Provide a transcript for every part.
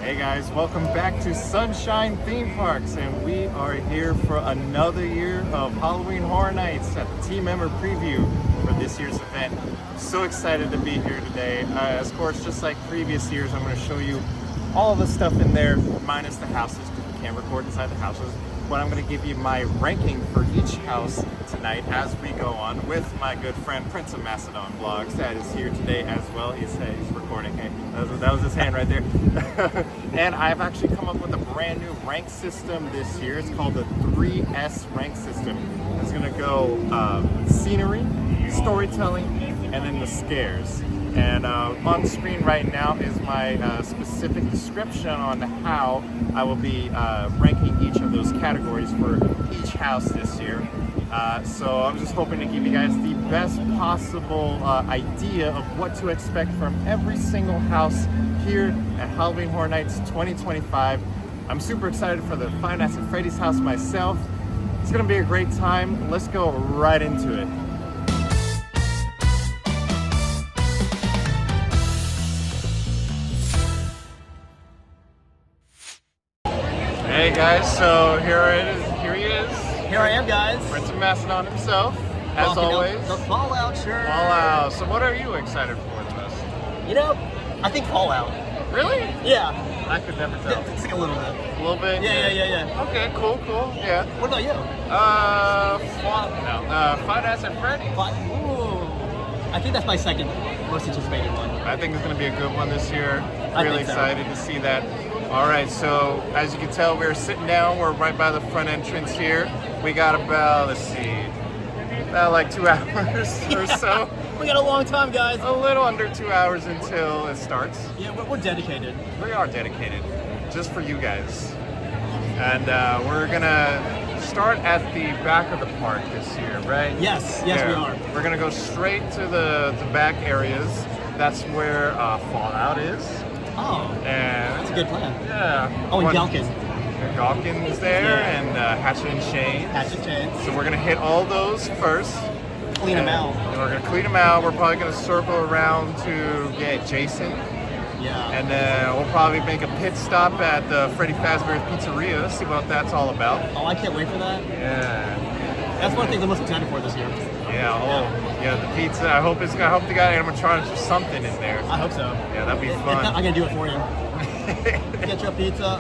Hey guys, welcome back to Sunshine Theme Parks, and we are here for another year of Halloween Horror Nights at the team member preview for this year's event. So excited to be here today. Of course, just like previous years, I'm going to show you all the stuff in there, minus the houses, because we can't record inside the houses. But I'm going to give you my ranking for each house tonight as we go on with my good friend Prince of Macedon Vlogs that is here today as well. He's recording. Hey, that was his hand right there. And I've actually come up with a brand new rank system this year. It's called the 3S rank system. It's going to go scenery, storytelling, and then the scares. And on screen right now is my specific description on how I will be ranking each of those categories for each house this year. So I'm just hoping to give you guys the best possible idea of what to expect from every single house here at Halloween Horror Nights 2025. I'm super excited for the Five Nights at Freddy's house myself. It's gonna be a great time. Let's go right into it. Hey guys, so here he is. Here I am, guys. Prince of Macedon himself, as Rocking always. The Fallout shirt. Fallout. So what are you excited for the most? You know, I think Fallout. Really? Yeah. I could never tell. It's like a little bit. A little bit? Yeah. Okay, cool. Yeah. What about you? Five Nights at Freddy's. Ooh. I think that's my second most anticipated one. I think it's going to be a good one this year. I Really think so. excited to see that. All right, so as you can tell, we're sitting down. We're right by the front entrance here. We got about, about like 2 hours or so. We got a long time, guys. A little under 2 hours until it starts. Yeah, we're dedicated. We are dedicated, just for you guys. And we're gonna start at the back of the park this year, right? Yes, we are. We're gonna go straight to the back areas. That's where Fallout is. Oh, And that's a good plan. yeah. Oh, and Gulin. Gulkin's there, Yeah. and Hatchet and Chains. Hatchet and Chains. So we're gonna hit all those first. Clean them out. And we're gonna clean them out. We're probably gonna circle around to get Jason. Yeah. And then we'll probably make a pit stop at the Freddy Fazbear's Pizzeria, see what that's all about. Oh, I can't wait for that. Yeah. That's one of the things I'm most excited for this year. Yeah, the pizza. I hope they got animatronics or something in there. I hope so. Yeah, that'd be If fun. not, I'm gonna do it for you. Get your pizza.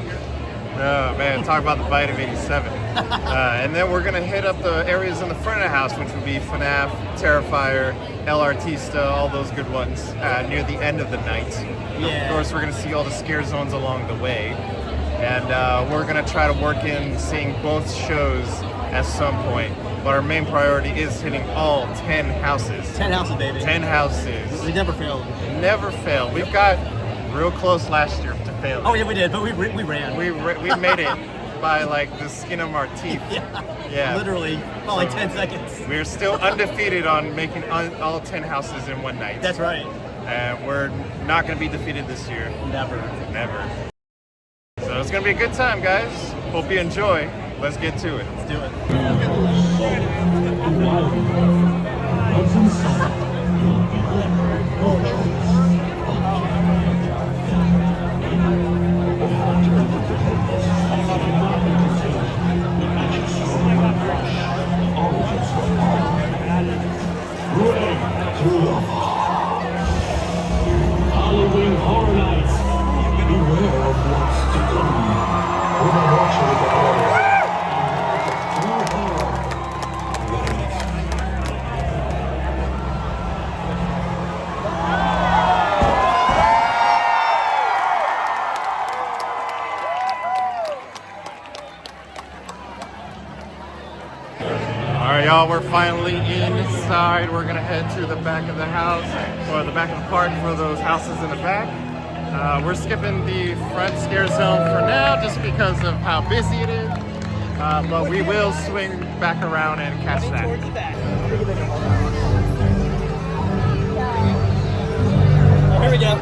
Oh man, talk about the bite of 87. And then we're gonna hit up the areas in the front of the house, which would be FNAF, Terrifier, Artista, all those good ones near the end of the night. Yeah. Of course, we're gonna see all the scare zones along the way. And we're gonna try to work in seeing both shows at some point. But our main priority is hitting all 10 houses. 10 houses, baby. 10 houses. We never failed. Never fail. We've got real close last year to fail. Oh yeah, we did, but we ran. We made it by like the skin of our teeth. Yeah. Literally, like 10 seconds. We're still undefeated on making all 10 houses in one night. That's right. And we're not going to be defeated this year. Never. So it's going to be a good time, guys. Hope you enjoy. Let's get to it. Let's do it. Halloween Horror Nights. Beware of what's to come. When I watch you with the horror. Alright y'all, we're finally inside. We're gonna head to the back of the house, or the back of the park for those houses in the back. We're skipping the front scare zone for now just because of how busy it is. But we will swing back around and catch that. Towards the back. Oh, here we go.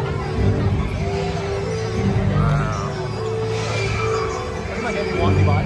Look at my baby walking by.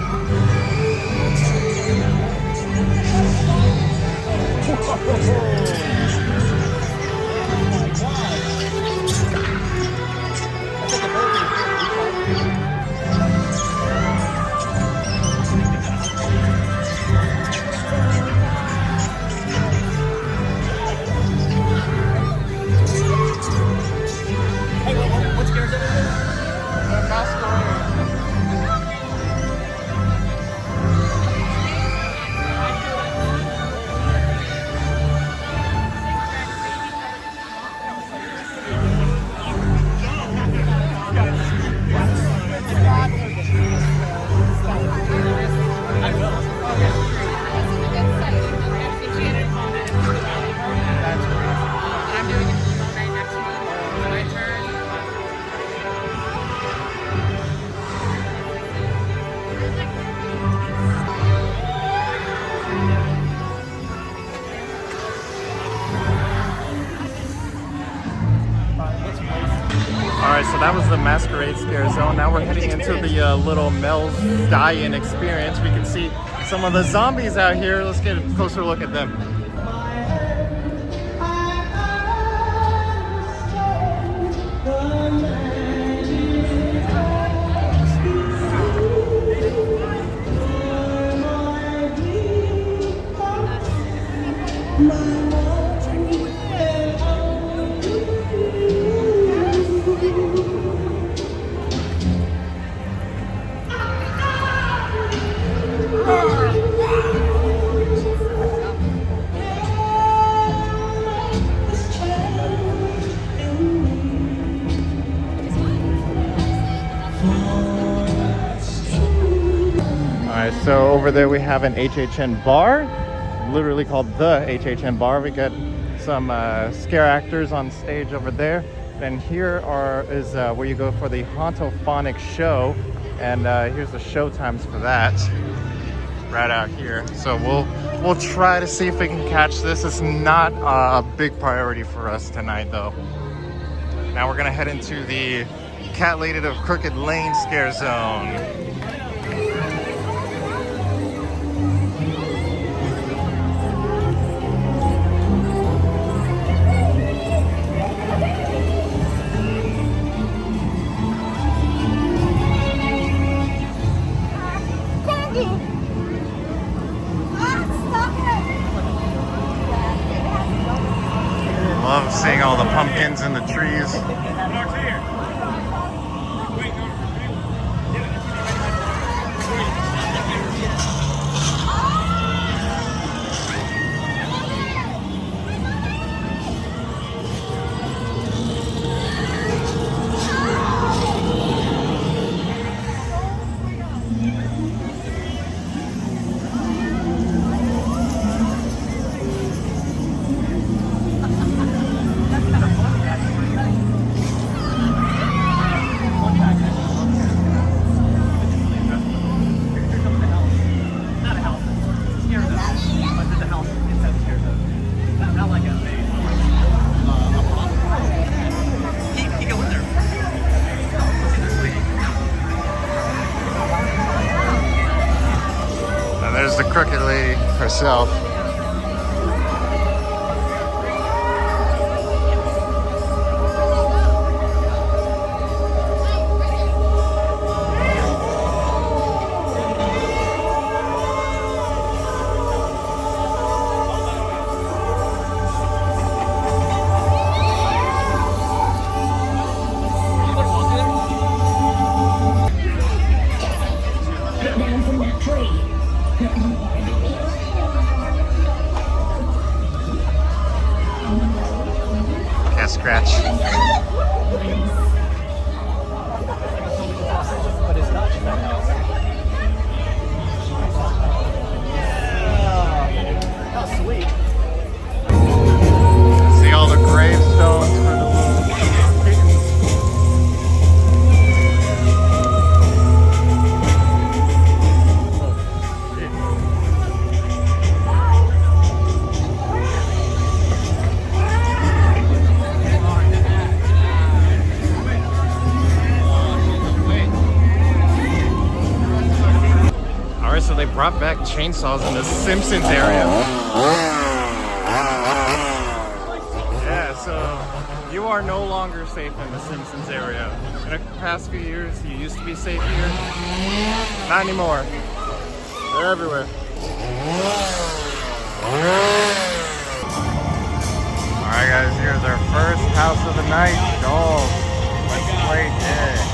Alright, so that was the Masquerade Scare Zone. Now we're heading into the little Mel's Die-In experience. We can see some of the zombies out here. Let's get a closer look at them. So over there we have an HHN bar, literally called the HHN bar. We got some scare actors on stage over there. And here is where you go for the Hauntophonic show. And here's the show times for that, right out here. So we'll try to see if we can catch this. It's not a big priority for us tonight though. Now we're gonna head into the Cat Lady of Crooked Lane Scare Zone. Love seeing all the pumpkins in the trees. There's the Crooked Lady herself. Can't scratch. But it's not in that house. How sweet. See all the gravestones for the little kittens. So they brought back chainsaws in the Simpsons area. Yeah, so you are no longer safe in the Simpsons area. In the past few years, you used to be safe here. Not anymore. They're everywhere. Alright guys, here's our first house of the night. Dolls. Let's play dead.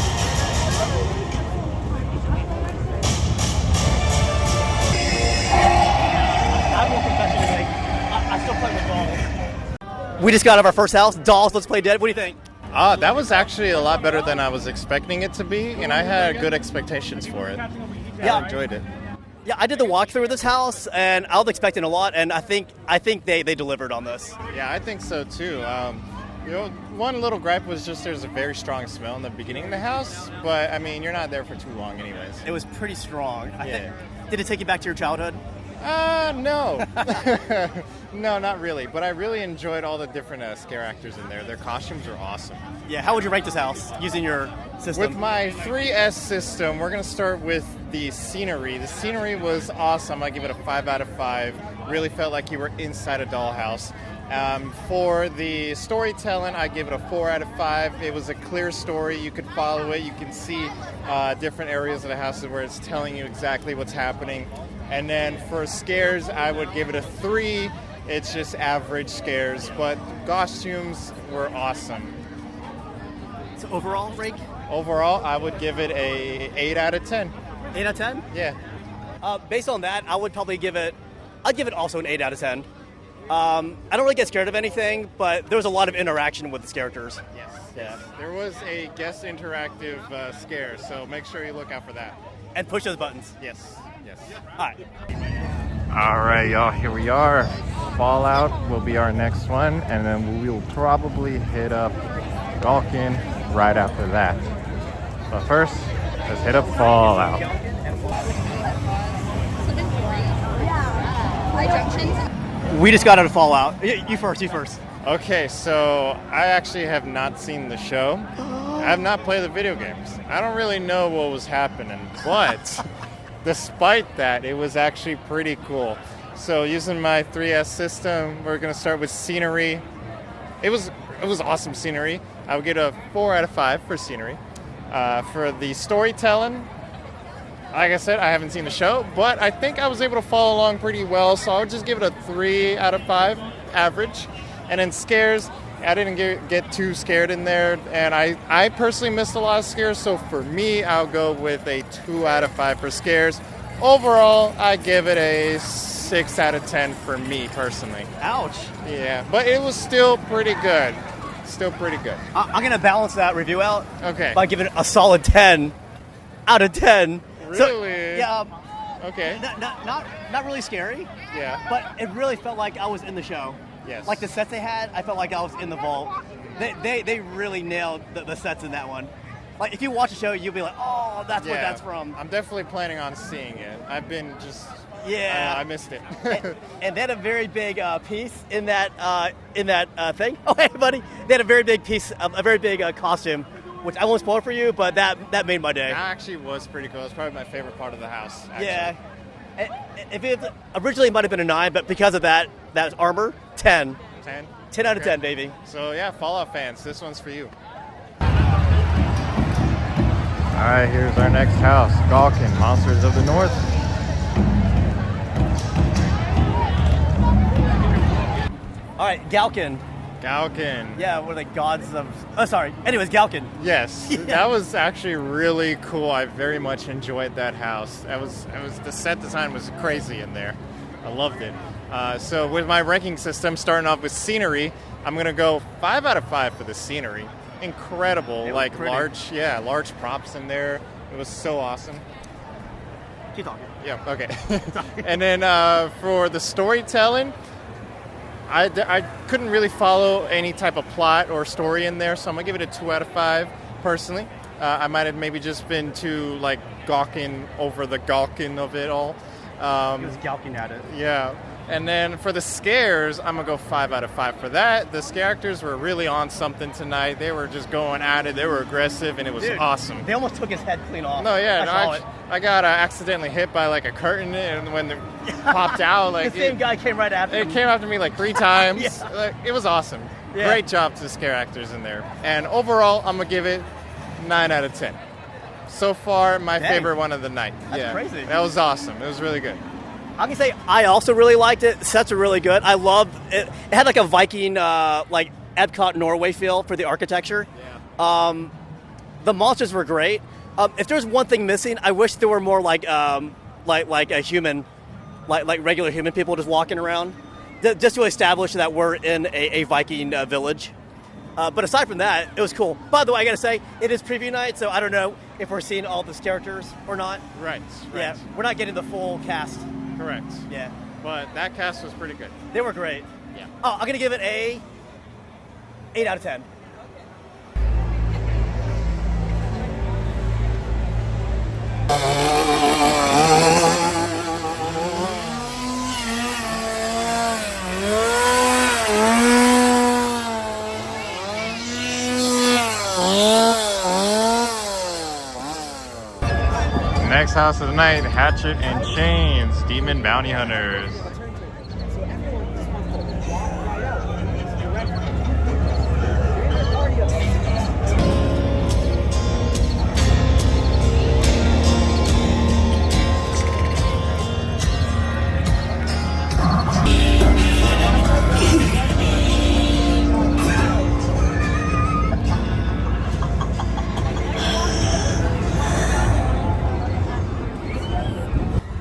I still play with dolls. We just got out of our first house. Dolls, Let's Play Dead. What do you think? That was actually a lot better than I was expecting it to be, and I had good expectations for it. Yeah. I enjoyed it. Yeah, I did the walkthrough of this house, and I was expecting a lot, and I think they delivered on this. Yeah, I think so too. You know, one little gripe was just there's a very strong smell in the beginning of the house, but I mean, you're not there for too long anyways. It was pretty strong. Yeah. Did it take you back to your childhood? No. No, not really. But I really enjoyed all the different scare actors in there. Their costumes are awesome. Yeah, how would you rank this house using your system? With my 3S system, we're going to start with the scenery. The scenery was awesome. I give it a 5 out of 5. Really felt like you were inside a dollhouse. For the storytelling, I give it a 4 out of 5. It was a clear story. You could follow it. You can see different areas of the houses where it's telling you exactly what's happening. And then for scares, I would give it a 3. It's just average scares, but costumes were awesome. So overall rank? Overall, I would give it a 8 out of 10. 8 out of 10? Yeah. Based on that, I would probably give it, I'd give it also an 8 out of 10. I don't really get scared of anything, but there was a lot of interaction with the characters. Yes. Yeah. There was a guest interactive scare, so make sure you look out for that. And push those buttons. Yes. Yes. All right. All right, y'all, here we are. Fallout will be our next one, and then we'll probably hit up Gulin right after that. But first, let's hit up Fallout. We just got out of Fallout. You first. Okay, so I actually have not seen the show. I have not played the video games. I don't really know what was happening, but despite that, it was actually pretty cool. So using my 3S system, we're going to start with scenery. It was awesome scenery. I would get a 4 out of 5 for scenery. For the storytelling, like I said, I haven't seen the show, but I think I was able to follow along pretty well, so I would just give it a 3 out of 5, average. And then scares, I didn't get too scared in there, and I personally missed a lot of scares, so for me, I'll go with a 2 out of 5 for scares. Overall, I give it a 6 out of 10 for me personally. Ouch. Yeah, but it was still pretty good. Still pretty good. I'm going to balance that review out Okay. by giving it a solid 10 out of 10. Really? So, yeah. Okay. Not really scary. Yeah. But it really felt like I was in the show. Yes. Like the sets they had, I felt like I was in the vault. They really nailed the sets in that one. Like if you watch the show, you'll be like, oh, that's what that's from. I'm definitely planning on seeing it. I've been just I missed it. and they had a very big piece in that thing. Oh, hey, buddy! They had a very big piece, a very big costume, which I won't spoil for you, but that made my day. That actually was pretty cool. It's probably my favorite part of the house. Actually. Yeah. If it originally it might have been a 9, but because of that armor, 10. 10? 10 out of 10, baby. So yeah, Fallout fans, this one's for you. All right, here's our next house, Gulin, Monsters of the North. All right, Gulin. Gulin. Yeah, one of the gods of... Oh, sorry. Anyways, Gulin. Yes, Yeah. that was actually really cool. I very much enjoyed that house. The set design was crazy in there. I loved it. So with my ranking system, starting off with scenery, I'm going to go 5 out of 5 for the scenery. Incredible, like pretty. large props in there. It was so awesome. Keep talking. Yeah, okay. And then for the storytelling, I couldn't really follow any type of plot or story in there, so I'm going to give it a 2 out of 5, personally. I might have maybe just been too, like, gawking over the gawking of it all. He was gawking at it. Yeah. And then for the scares, I'm going to go 5 out of 5 for that. The scare actors were really on something tonight. They were just going at it. They were aggressive, and it was awesome. They almost took his head clean off. No, yeah. I I got accidentally hit by, like, a curtain, and when it popped out, like... the same guy came right after It him. came after me, like, 3 times. Yeah. Like, it was awesome. Yeah. Great job to the scare actors in there. And overall, I'm going to give it 9 out of 10. So far, my favorite one of the night. That's crazy. That was awesome. It was really good. I can say I also really liked it. Sets are really good. I loved it. It had like a Viking, like Epcot, Norway feel for the architecture. Yeah. The monsters were great. If there's one thing missing, I wish there were more like a human, like regular human people just walking around, just to establish that we're in a Viking village. But aside from that, it was cool. By the way, I gotta say, it is preview night, so I don't know if we're seeing all these characters or not. Right. Yeah, we're not getting the full cast. Correct. Yeah. But that cast was pretty good. They were great. Yeah. Oh, I'm going to give it a 8 out of 10. Next house of the night, Hatchet and Chains, Demon Bounty Hunters.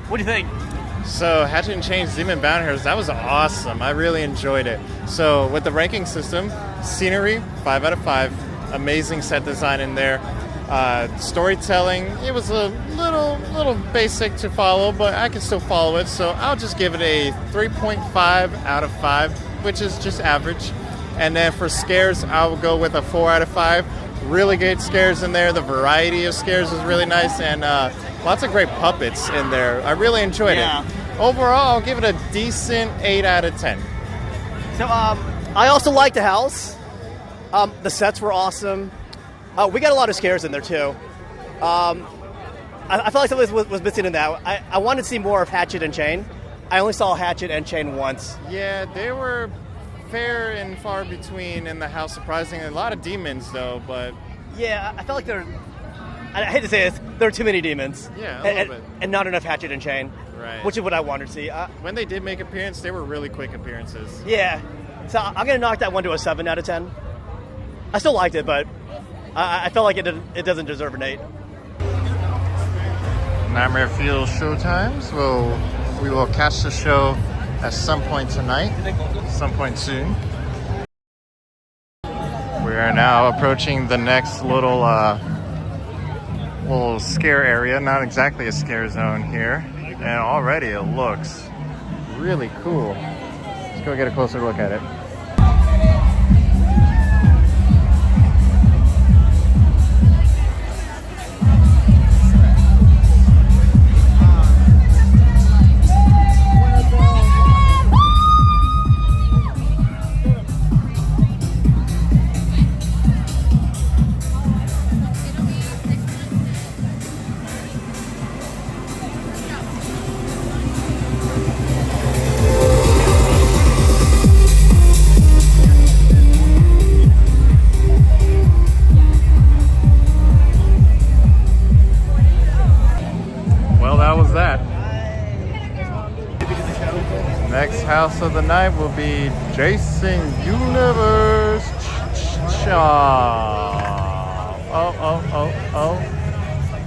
What do you think? So Hatchet and Chains Demon Bounty Hunters, that was awesome. I really enjoyed it. So with the ranking system, scenery, 5 out of 5. Amazing set design in there. Storytelling, it was a little basic to follow, but I can still follow it. So I'll just give it a 3.5 out of 5, which is just average. And then for scares, I will go with a 4 out of 5. Really good scares in there. The variety of scares is really nice, and lots of great puppets in there. I really enjoyed it. Overall, I'll give it a decent 8 out of 10. So I also liked the house. The sets were awesome. We got a lot of scares in there too. I felt like something was missing in that. I wanted to see more of Hatchet and Chain. I only saw Hatchet and Chain once. Yeah, they were fair and far between in the house, surprisingly. A lot of demons, though, but... Yeah, I felt like I hate to say this, there are too many demons. Yeah, a little bit. And not enough Hatchet and Chain. Right. Which is what I wanted to see. When they did make appearance, they were really quick appearances. Yeah. So I'm going to knock that one to a 7 out of 10. I still liked it, but I felt like it doesn't deserve an 8. Nightmare Fuel showtimes. We will catch the show at some point tonight, some point soon. We are now approaching the next little scare area. Not exactly a scare zone here, and already it looks really cool. Let's go get a closer look at it. Next house of the night will be Jason Universe.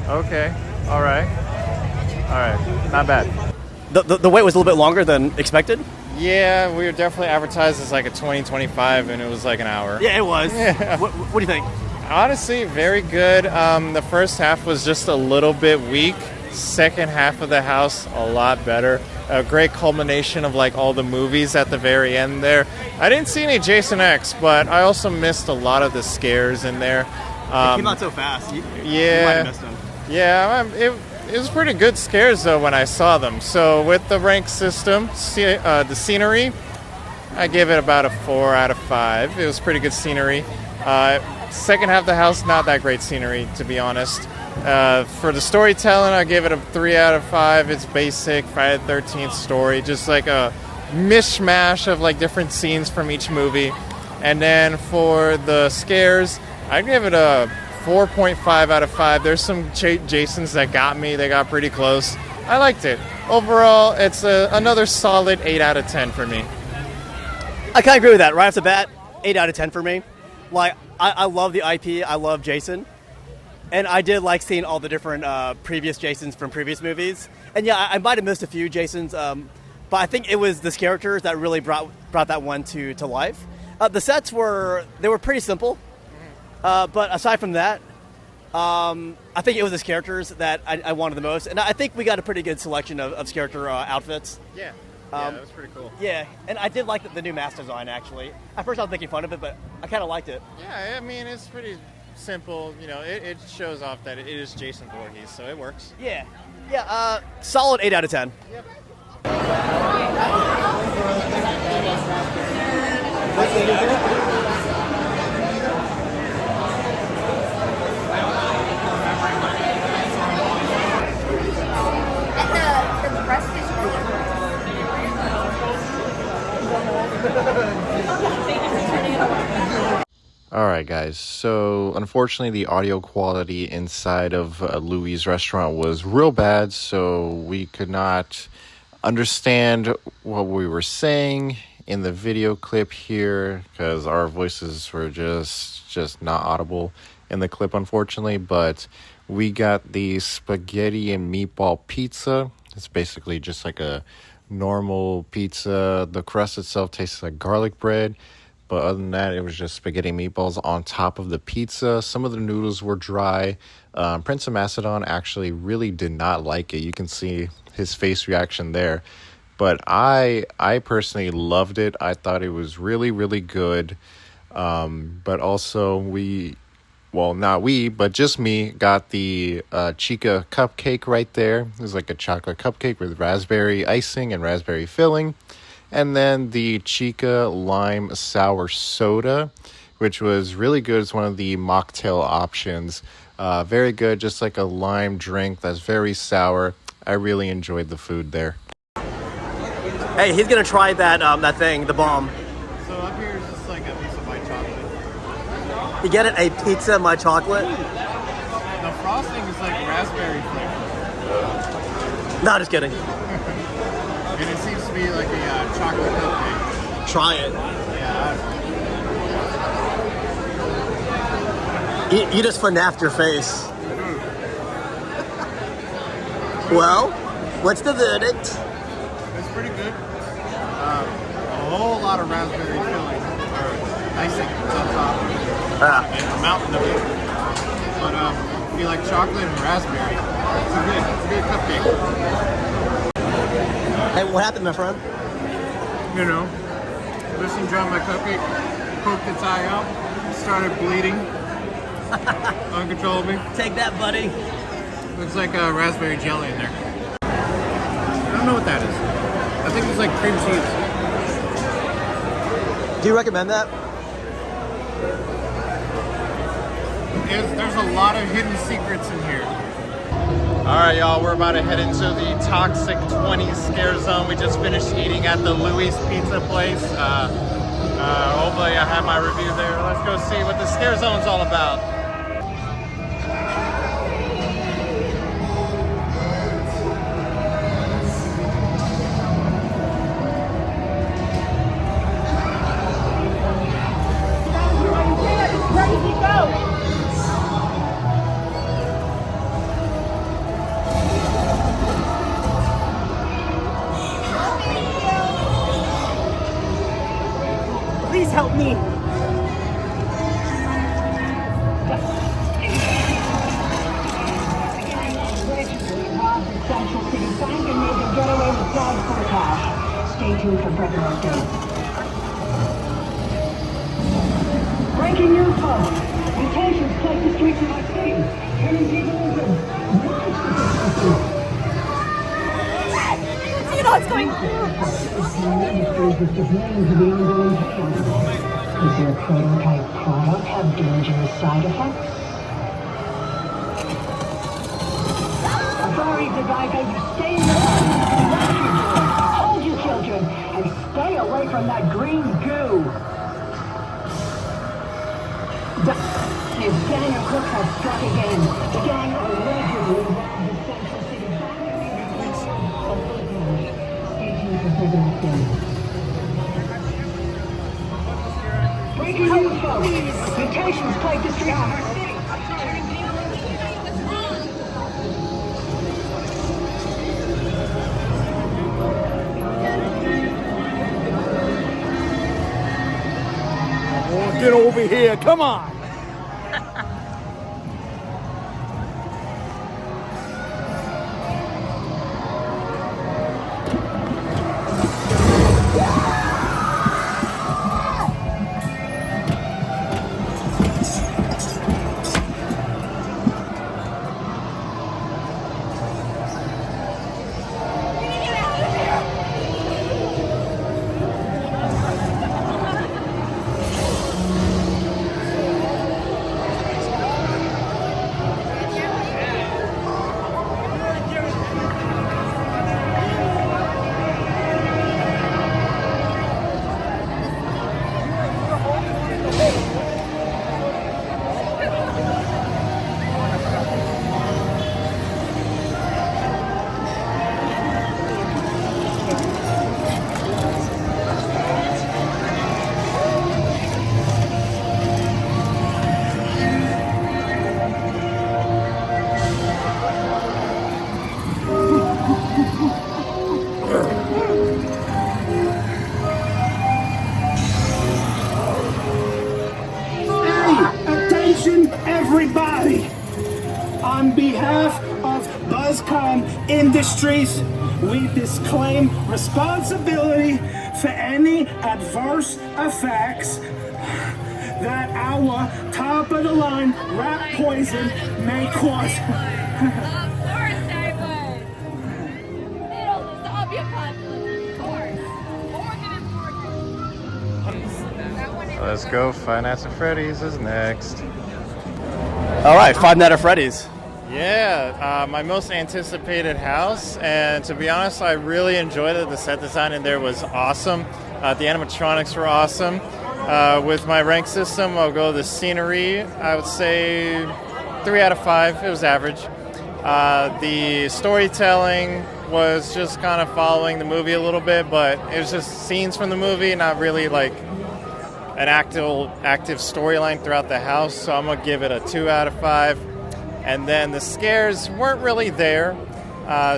Okay. All right. Not bad. The wait was a little bit longer than expected. Yeah, we were definitely advertised as like a 20-25, and it was like an hour. Yeah, it was. Yeah. What do you think? Honestly, very good. The first half was just a little bit weak. Second half of the house, a lot better. A great culmination of like all the movies at the very end there. I didn't see any Jason X, but I also missed a lot of the scares in there. It came out so fast. You might have missed them. Yeah, it was pretty good scares though when I saw them. So with the rank system, the scenery, I give it about a 4 out of 5. It was pretty good scenery. Second half of the house, not that great scenery, to be honest. For the storytelling, I give it a 3 out of 5. It's basic Friday the 13th story, just like a mishmash of like different scenes from each movie. And then for the scares, I give it a 4.5 out of 5. There's some Jasons that got me. They got pretty close. I liked it. Overall, it's another solid 8 out of 10 for me. I kind of agree with that. Right off the bat, 8 out of 10 for me. Like, I love the IP. I love Jason. And I did like seeing all the different previous Jasons from previous movies. And yeah, I might have missed a few Jasons, but I think it was this characters that really brought that one to life. The sets were pretty simple, but aside from that, I think it was his characters that I wanted the most. And I think we got a pretty good selection of character outfits. Yeah, that was pretty cool. Yeah, and I did like the new mask design, actually. At first I was making fun of it, but I kind of liked it. Yeah, I mean, it's pretty simple. You know, it shows off that it is Jason Voorhees, so it works. Yeah, solid 8 out of 10. Yep. guys. So unfortunately the audio quality inside of Louis' restaurant was real bad, so we could not understand what we were saying in the video clip here because our voices were just not audible in the clip, unfortunately. But we got the spaghetti and meatball pizza. It's basically just like a normal pizza. The crust itself tastes like garlic bread, but other than that, it was just spaghetti and meatballs on top of the pizza. Some of the noodles were dry. Prince of Macedon actually really did not like it. You can see his face reaction there. But I personally loved it. I thought it was really, really good. But also but just me got the Chica cupcake right there. It was like a chocolate cupcake with raspberry icing and raspberry filling. And then the Chica lime sour soda, which was really good. It's one of the mocktail options. Very good, just like a lime drink that's very sour. I really enjoyed the food there. Hey, he's gonna try that thing, the bomb. So up here is just like a piece of white chocolate. You get it? A pizza, my chocolate? The frosting is like raspberry flavor. No, just kidding. And it seems to be like a chocolate cupcake. Try it. Yeah. You just FNAF'd your face. Well, what's the verdict? It's pretty good. A whole lot of raspberry filling or icing on top, and a mountain of it. But if you like chocolate and raspberry, it's a good cupcake. Hey, what happened, my friend? You know, listen, dry my cupcake, poked its eye out, started bleeding uncontrollably. Take that, buddy. Looks like raspberry jelly in there. I don't know what that is. I think it's like cream cheese. Do you recommend that? There's a lot of hidden secrets in here. All right, y'all, we're about to head into the Toxic 20 scare zone. We just finished eating at the Louis Pizza place. Hopefully I have my review there. Let's go see what the scare zone's all about. Please help me. Stay tuned for further updates. Breaking news, folks. Mutations plague the streets of our city. Turning people into monsters. You know what's going on. Does your prototype product have dangerous side effects? Authorities advise that you stay in the house. Hold you children and stay away from that green goo. His gang of crooks has struck again. The gang allegedly robbed the Central City Bank. Stay tuned for further updates. Breaking news, folks. Mutations plague the streets of our city. Oh, get over here, come on! On behalf of BuzzCon Industries, we disclaim responsibility for any adverse effects that our top-of-the-line rat poison may cause. Of course I would. It'll stop your conflict, of course. Let's go. Five Nights at Freddy's is next. All right, Five Nights at Freddy's. Yeah, my most anticipated house, and to be honest, I really enjoyed it. The set design in there was awesome. The animatronics were awesome. With my rank system, I'll go the scenery. I would say 3 out of 5. It was average. The storytelling was just kind of following the movie a little bit, but it was just scenes from the movie, not really like an active storyline throughout the house. So I'm gonna give it a 2 out of 5. And then the scares weren't really there,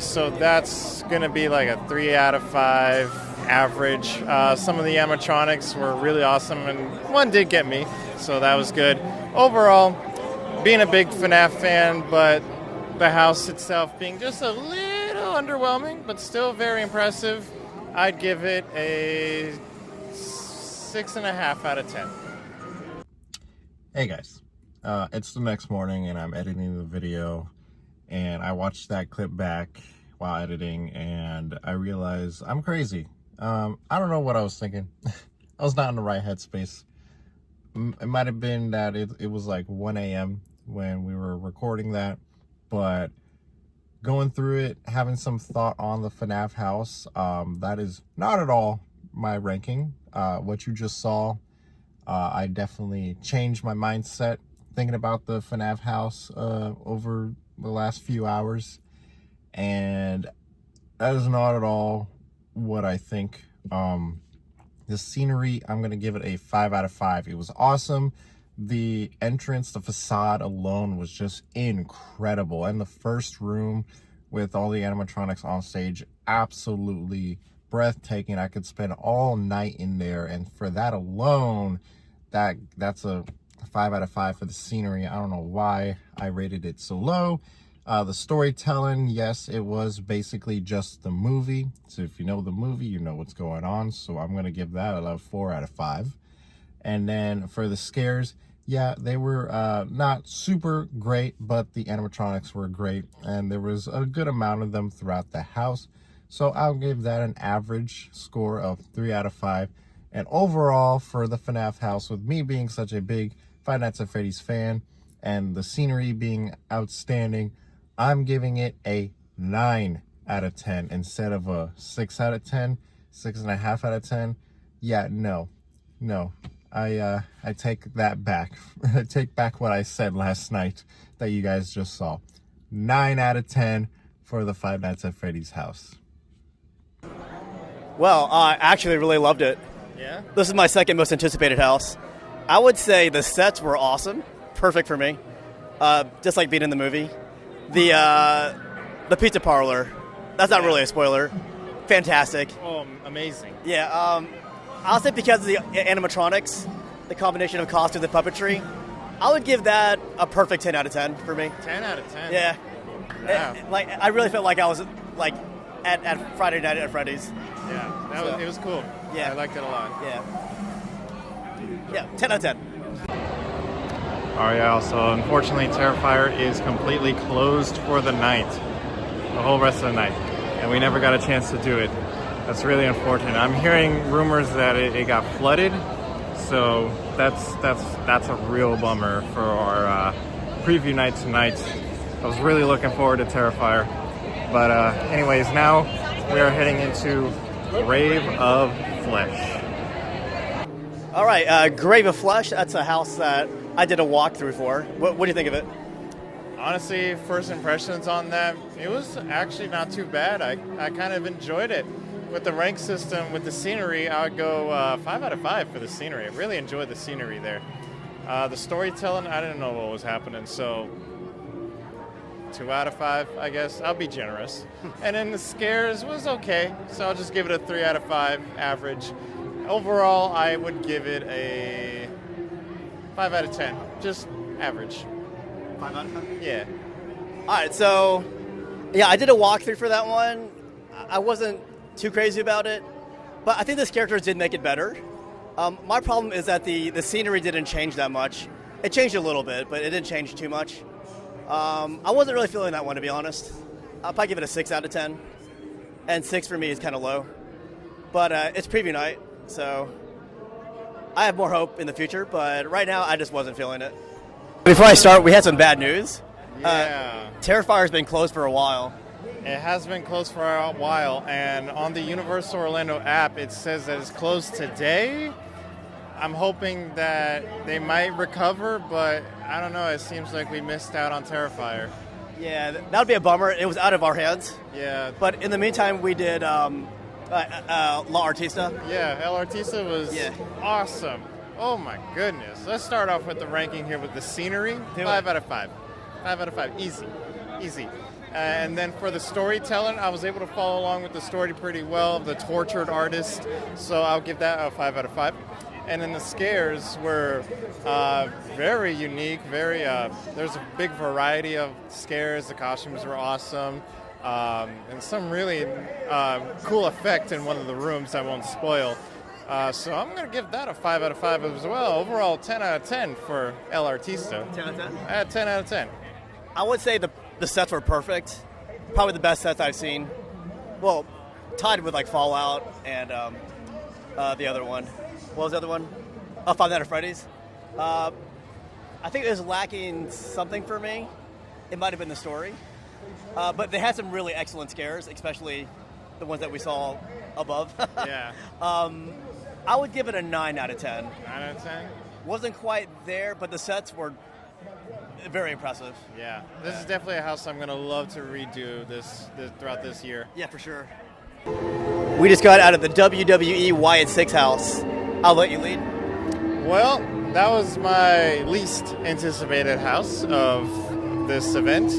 so that's gonna be like a 3 out of 5 average. Some of the animatronics were really awesome, and one did get me, so that was good. Overall, being a big FNAF fan, but the house itself being just a little underwhelming, but still very impressive, I'd give it a 6.5 out of 10. Hey guys, it's the next morning and I'm editing the video, and I watched that clip back while editing and I realized I'm crazy. I don't know what I was thinking. I was not in the right headspace. It might have been that it was like 1 a.m. when we were recording that, but going through it, having some thought on the FNAF house, that is not at all my ranking. What you just saw, I definitely changed my mindset thinking about the FNAF house over the last few hours, and that is not at all what I think. The scenery, I'm gonna give it a 5 out of 5. It was awesome. The entrance, the facade alone was just incredible, and the first room with all the animatronics on stage, absolutely breathtaking. I could spend all night in there, and for that alone, that's a 5 out of 5 for the scenery. I don't know why I rated it so low. The storytelling, yes, it was basically just the movie. So if you know the movie, you know what's going on. So I'm going to give that a 4 out of 5. And then for the scares, yeah, they were not super great, but the animatronics were great. And there was a good amount of them throughout the house. So I'll give that an average score of 3 out of 5. And overall, for the FNAF house, with me being such a big Five Nights at Freddy's fan and the scenery being outstanding, I'm giving it a 9 out of 10 instead of a 6 out of 10, 6.5 out of 10. Yeah, no. I take that back. I take back what I said last night that you guys just saw. 9 out of 10 for the Five Nights at Freddy's house. Well, I actually really loved it. Yeah? This is my second most anticipated house. I would say the sets were awesome. Perfect for me. Just like being in the movie. The pizza parlor, that's not really a spoiler. Fantastic. Oh, amazing. Yeah, I'll say because of the animatronics, the combination of costumes and puppetry, I would give that a perfect 10 out of 10 for me. 10 out of 10? Yeah. Wow. Like, I really felt like I was like at Friday Night at Freddy's. Yeah, it was cool. Yeah. I liked it a lot. Yeah, 10 out of 10. Alright, y'all, so unfortunately Terrifier is completely closed for the night. The whole rest of the night. And we never got a chance to do it. That's really unfortunate. I'm hearing rumors that it got flooded, so that's a real bummer for our preview night tonight. I was really looking forward to Terrifier. But anyways, now we are heading into Grave of Flesh. All right, Grave of Flesh, that's a house that I did a walkthrough for. What do you think of it? Honestly, first impressions on that, it was actually not too bad. I kind of enjoyed it. With the rank system, with the scenery, I would go 5 out of 5 for the scenery. I really enjoyed the scenery there. The storytelling, I didn't know what was happening, so 2 out of 5, I guess. I'll be generous. And then the scares was okay, so I'll just give it a 3 out of 5, average. Overall, I would give it a 5 out of 10, just average. 5 out of 5? Yeah. All right, so yeah, I did a walkthrough for that one. I wasn't too crazy about it, but I think this characters did make it better. My problem is that the scenery didn't change that much. It changed a little bit, but it didn't change too much. I wasn't really feeling that one, to be honest. I'll probably give it a 6 out of 10, and 6 for me is kind of low. But it's preview night, so I have more hope in the future, but right now I just wasn't feeling it. Before I start, we had some bad news. Yeah. Terrifier's been closed for a while. It has been closed for a while, and on the Universal Orlando app, it says that it's closed today. I'm hoping that they might recover, but I don't know. It seems like we missed out on Terrifier. Yeah, that would be a bummer. It was out of our hands. Yeah. But in the meantime, we did La Artista. Yeah, El Artista was awesome. Oh my goodness. Let's start off with the ranking here with the scenery. 5 out of 5. 5 out of 5. Easy. Easy. And then for the storytelling, I was able to follow along with the story pretty well. The tortured artist. So I'll give that a 5 out of 5. And then the scares were very unique. There's a big variety of scares. The costumes were awesome. And some really cool effect in one of the rooms I won't spoil. So I'm going to give that a 5 out of 5 as well. Overall, 10 out of 10 for El Artista. 10 out of 10? 10 out of 10. I would say the sets were perfect. Probably the best sets I've seen. Well, tied with like Fallout and the other one. What was the other one? Oh, Five Nights at Freddy's. I think it was lacking something for me. It might have been the story. But they had some really excellent scares, especially the ones that we saw above. Yeah. I would give it a 9 out of 10. 9 out of 10? Wasn't quite there, but the sets were very impressive. Yeah. This is definitely a house I'm going to love to redo this throughout this year. Yeah, for sure. We just got out of the WWE Wyatt 6 house. I'll let you lead. Well, that was my least anticipated house of this event.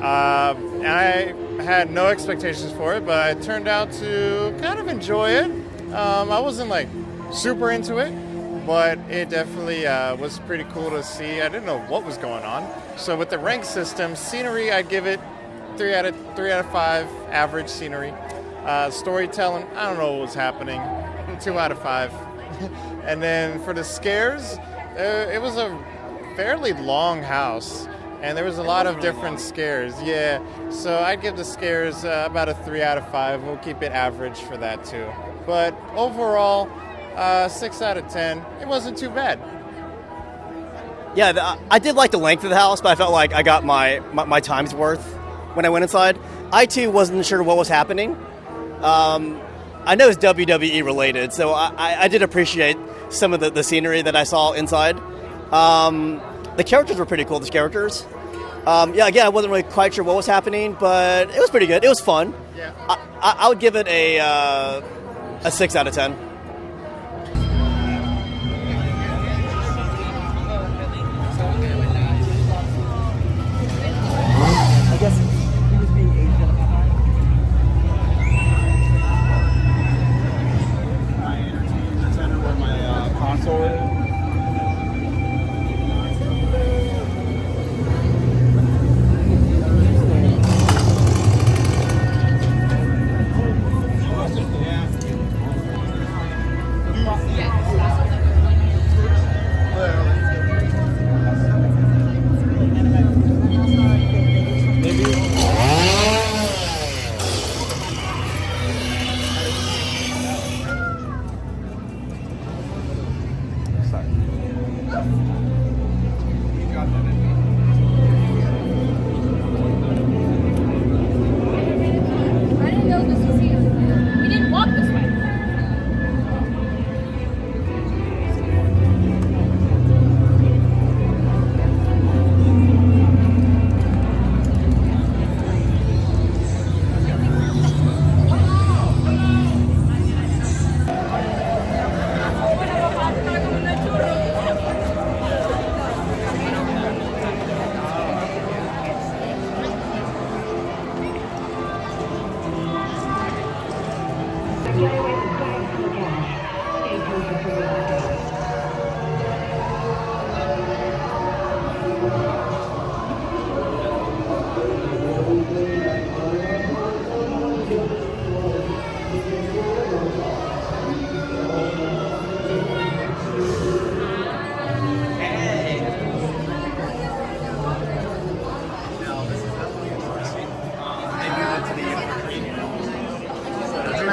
I had no expectations for it, but I turned out to kind of enjoy it. I wasn't like super into it, but it definitely was pretty cool to see. I didn't know what was going on. So with the rank system, scenery, I'd give it 3 out of 5, average scenery. Storytelling, I don't know what was happening, 2 out of 5. And then for the scares, it was a fairly long house, and there was a lot of different scares. Yeah, so I'd give the scares about a 3 out of 5. We'll keep it average for that too. But overall, 6 out of 10. It wasn't too bad. Yeah, I did like the length of the house, but I felt like I got my time's worth when I went inside. I too wasn't sure what was happening. I know it's WWE related, so I did appreciate some of the scenery that I saw inside. The characters were pretty cool, the characters. Again, I wasn't really quite sure what was happening, but it was pretty good. It was fun. Yeah. I would give it a 6 out of 10. I guess he was being aged at a high. I entertained the tenor where my console is.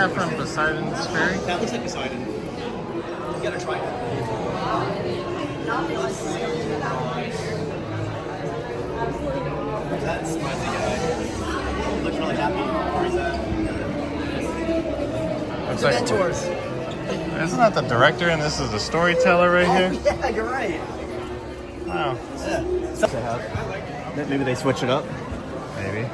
that from Poseidon's Ferry? That looks like Poseidon. You gotta try it. That smiley guy looks really happy. Where is that? Looks The like mentors. Isn't that the director and this is the storyteller right here? Yeah, you're right. Wow. Yeah. Maybe they switch it up. Maybe.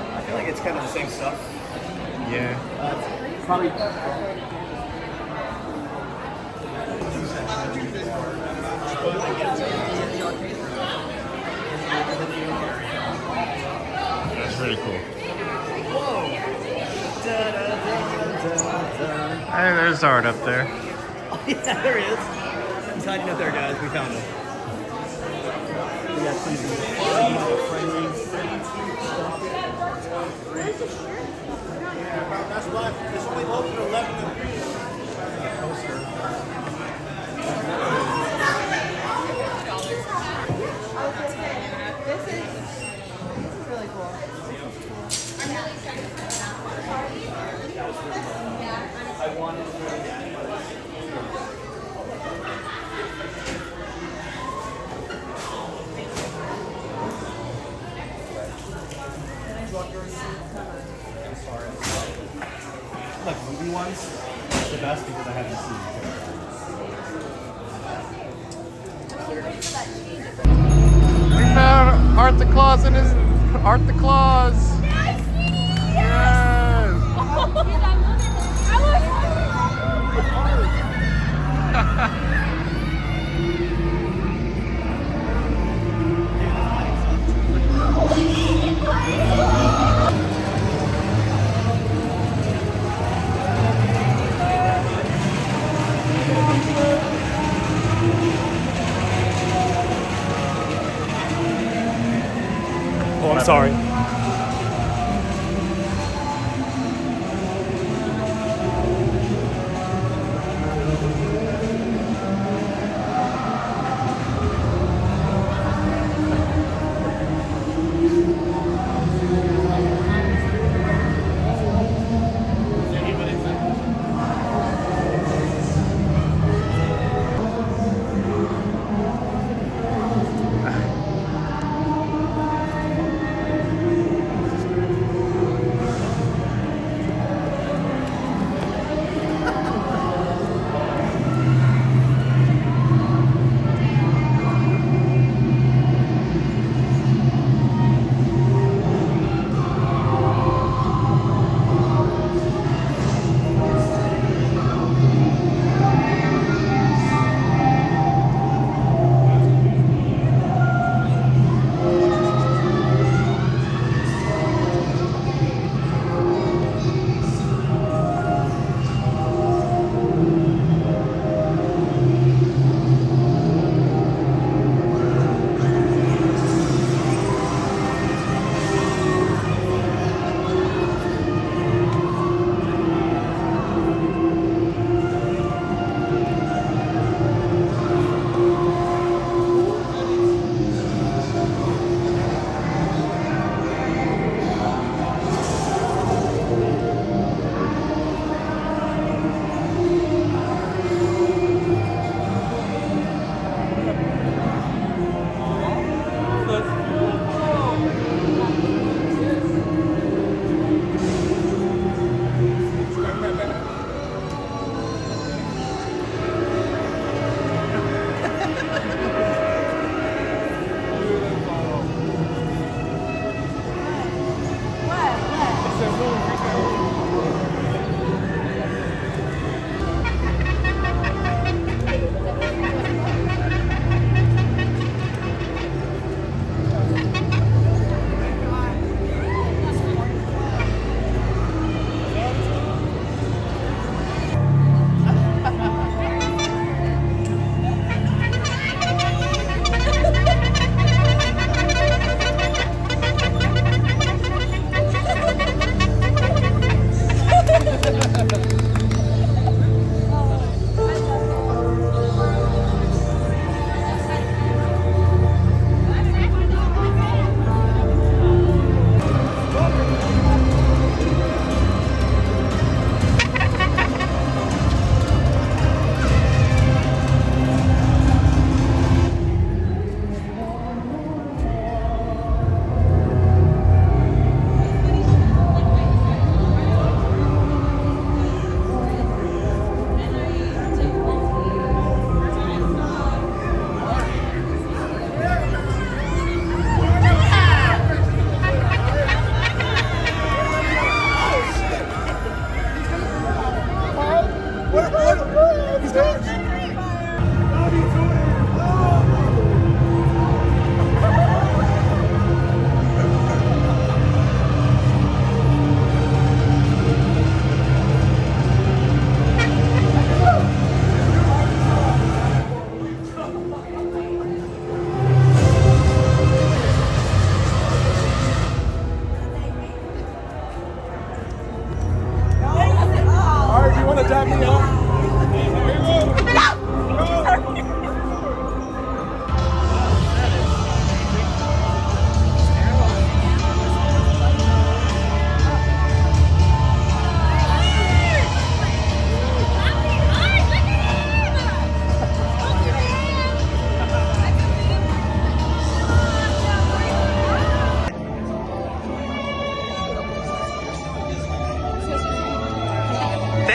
I feel like it's kind of the same stuff. Yeah. Probably. That's really cool. Hey, there's art up there. Oh, yeah, there he is. He's hiding up there, guys. We found him. We got some friendly stuff. That's why it's only open 11 to 3. This is really cool. I'm really excited for Like movie ones, it's the best because I haven't seen it. We found Art the Claus and his Art the Claus. Yes. Oh, I'm sorry.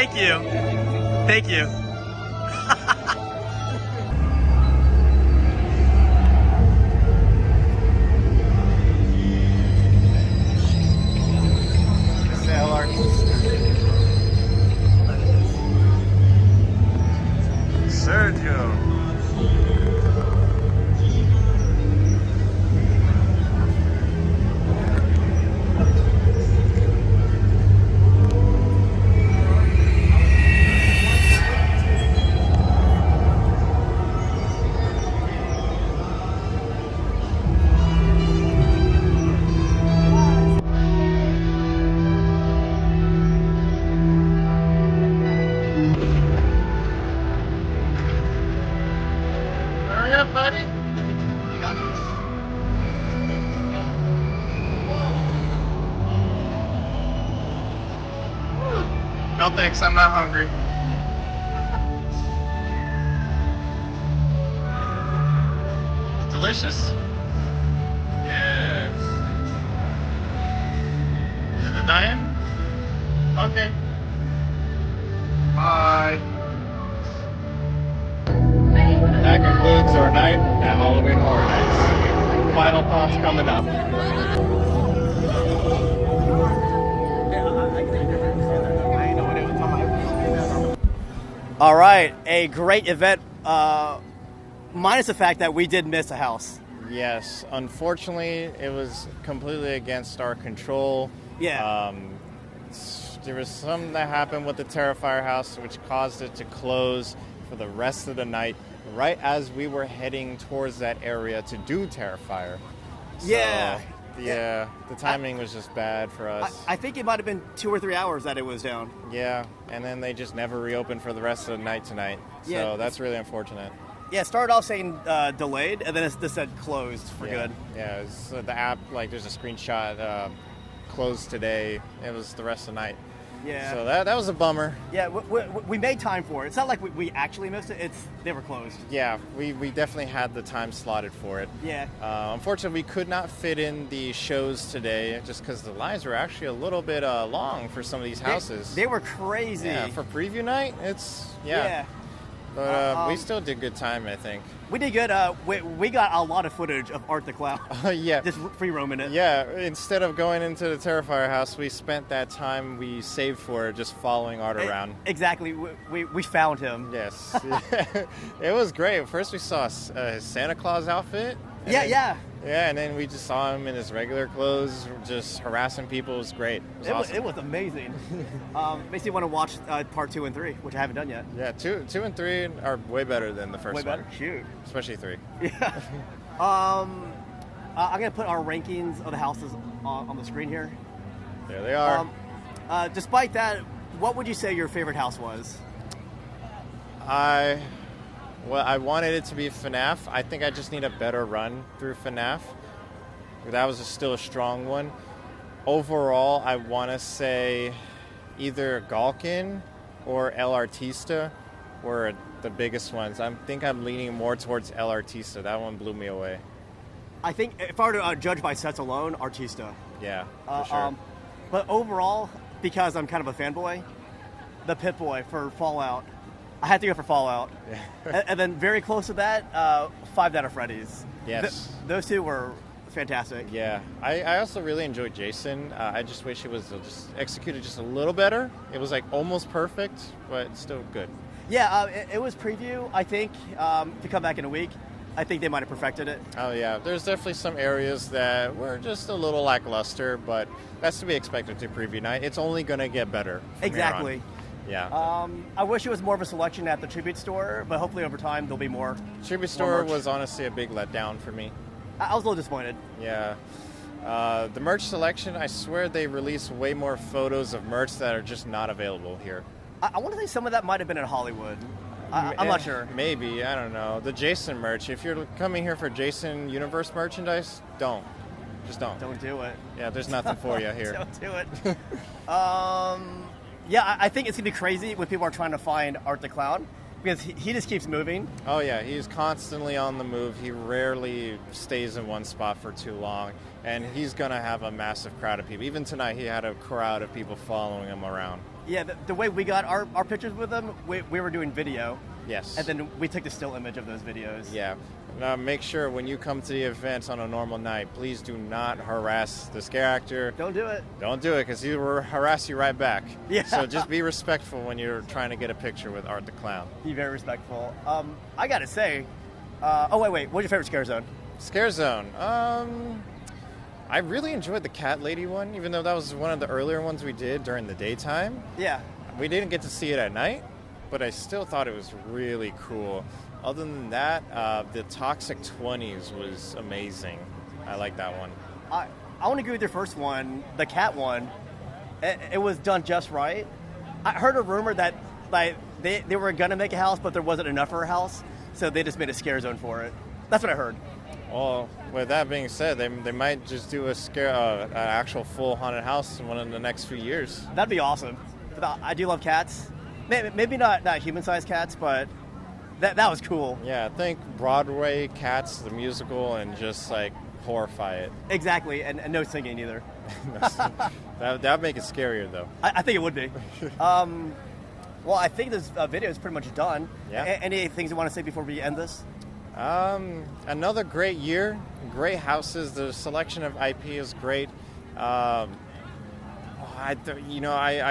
Thank you. Thank you. Sergio. Hurry up, buddy. No thanks, I'm not hungry. It's delicious. Yes. Is it dying? Okay. Bye. That concludes our night at Halloween Horror Nights. Final thoughts coming up. All right, a great event, minus the fact that we did miss a house. Yes, unfortunately, it was completely against our control. Yeah. There was something that happened with the Terrifier house, which caused it to close for the rest of the night, right as we were heading towards that area to do Terrifier. So, Yeah. yeah, the timing was just bad for us. I think it might have been 2 or 3 hours that it was down. Yeah, and then they just never reopened for the rest of the night tonight. So Yeah. that's really unfortunate. Yeah, it started off saying delayed, and then it just said closed for Yeah. good. Yeah, it's, the app, like, there's a screenshot, closed today. It was the rest of the night. Yeah. So that was a bummer. Yeah, we made time for it. It's not like we actually missed it. They were closed. Yeah, we definitely had the time slotted for it. Yeah. Unfortunately, we could not fit in the shows today just because the lines were actually a little bit long for some of these houses. They were crazy. Yeah, for preview night, yeah. But we still did good time, I think. We did good. We got a lot of footage of Art the Clown. Yeah. Just free roaming it. Yeah, instead of going into the Terrifier house, we spent that time we saved for it just following Art around. Exactly. We found him. Yes. It was great. First we saw his Santa Claus outfit. Yeah. Yeah, and then we just saw him in his regular clothes, just harassing people. It was great. Awesome. It was amazing. Makes me want to watch part 2 and 3, which I haven't done yet. Yeah, two and three are way better than the first Way better. one. Shoot. Especially 3. Yeah. I'm gonna put our rankings of the houses on the screen here. There they are. Despite that, what would you say your favorite house was? I wanted it to be FNAF. I think I just need a better run through FNAF. That was still a strong one. Overall, I want to say either Gulin or El Artista were the biggest ones. I think I'm leaning more towards El Artista. That one blew me away. I think if I were to judge by sets alone, Artista. Yeah, for sure. But overall, because I'm kind of a fanboy, the Pip-Boy for Fallout. I had to go for Fallout. Yeah. and then very close to that, Five Nights at Freddy's. Yes. Those two were fantastic. Yeah. I also really enjoyed Jason. I just wish it was just executed just a little better. It was like almost perfect, but still good. Yeah, it was preview. I think to come back in a week, I think they might have perfected it. Oh yeah, there's definitely some areas that were just a little lackluster, but that's to be expected to preview night. It's only going to get better from Exactly. here on. Yeah. I wish it was more of a selection at the Tribute Store, but hopefully over time there'll be more. Tribute Store was honestly a big letdown for me. I was a little disappointed. Yeah. The merch selection, I swear they release way more photos of merch that are just not available here. I want to say some of that might have been in Hollywood. I'm not sure. Maybe, I don't know. The Jason merch, if you're coming here for Jason Universe merchandise, don't. Just don't. Don't do it. Yeah, there's nothing for you here. Don't do it. Yeah, I think it's going to be crazy when people are trying to find Art the Clown because he just keeps moving. Oh yeah, he's constantly on the move. He rarely stays in one spot for too long, and he's gonna have a massive crowd of people. Even tonight, he had a crowd of people following him around. Yeah, the way we got our pictures with him, we were doing video. Yes. And then we took the still image of those videos. Yeah. Now make sure when you come to the event on a normal night, please do not harass this character. Don't do it. Don't do it, because he will harass you right back. Yeah. So just be respectful when you're trying to get a picture with Art the Clown. Be very respectful. I gotta say, wait. What's your favorite scare zone? Scare Zone. I really enjoyed the cat lady one, even though that was one of the earlier ones we did during the daytime. Yeah. We didn't get to see it at night, but I still thought it was really cool. Other than that, the Toxic 20s was amazing. I like that one. I want to agree with your first one, the cat one. It was done just right. I heard a rumor that like they were gonna make a house, but there wasn't enough for a house, so they just made a scare zone for it. That's what I heard. Well, with that being said, they might just do an actual full haunted house in one of the next few years. That'd be awesome. I do love cats. Maybe not human-sized cats, but that was cool. Yeah, I think Broadway Cats, the musical, and just like horrify it. Exactly, and no singing either. That would make it scarier, though. I think it would be. Well, I think this video is pretty much done. Yeah. Any things you want to say before we end this? Another great year, great houses. The selection of IP is great. I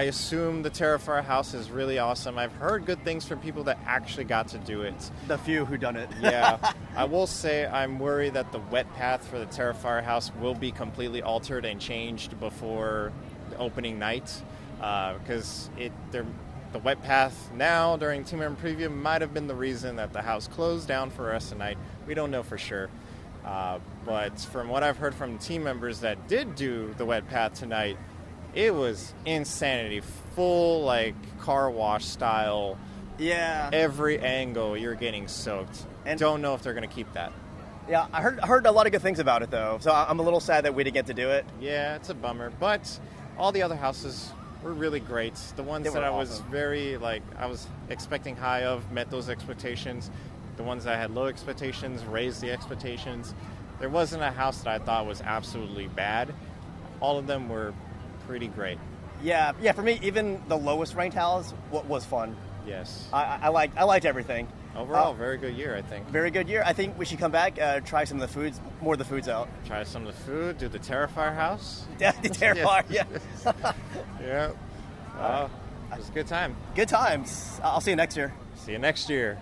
assume the Terrifier house is really awesome. I've heard good things from people that actually got to do it. The few who done it. Yeah. I will say I'm worried that the wet path for the Terrifier house will be completely altered and changed before the opening night, because the wet path now during team member preview might have been the reason that the house closed down for the rest of the night. We don't know for sure. But from what I've heard from team members that did do the wet path tonight, it was insanity. Full, like, car wash style. Yeah. Every angle you're getting soaked. And don't know if they're going to keep that. Yeah, I heard a lot of good things about it, though. So I'm a little sad that we didn't get to do it. Yeah, it's a bummer. But all the other houses were really great. The ones that I was I was expecting high of met those expectations. The ones that I had low expectations raised the expectations. There wasn't a house that I thought was absolutely bad. All of them were pretty great. Yeah. For me, even the lowest ranked house was fun. Yes. I liked everything. Overall, very good year, I think. Very good year. I think we should come back, try some of the foods, more of the foods out. Try some of the food, do the Terrifier house. Yeah, the Terrifier, yeah. Yeah. It was a good time. Good times. I'll see you next year. See you next year.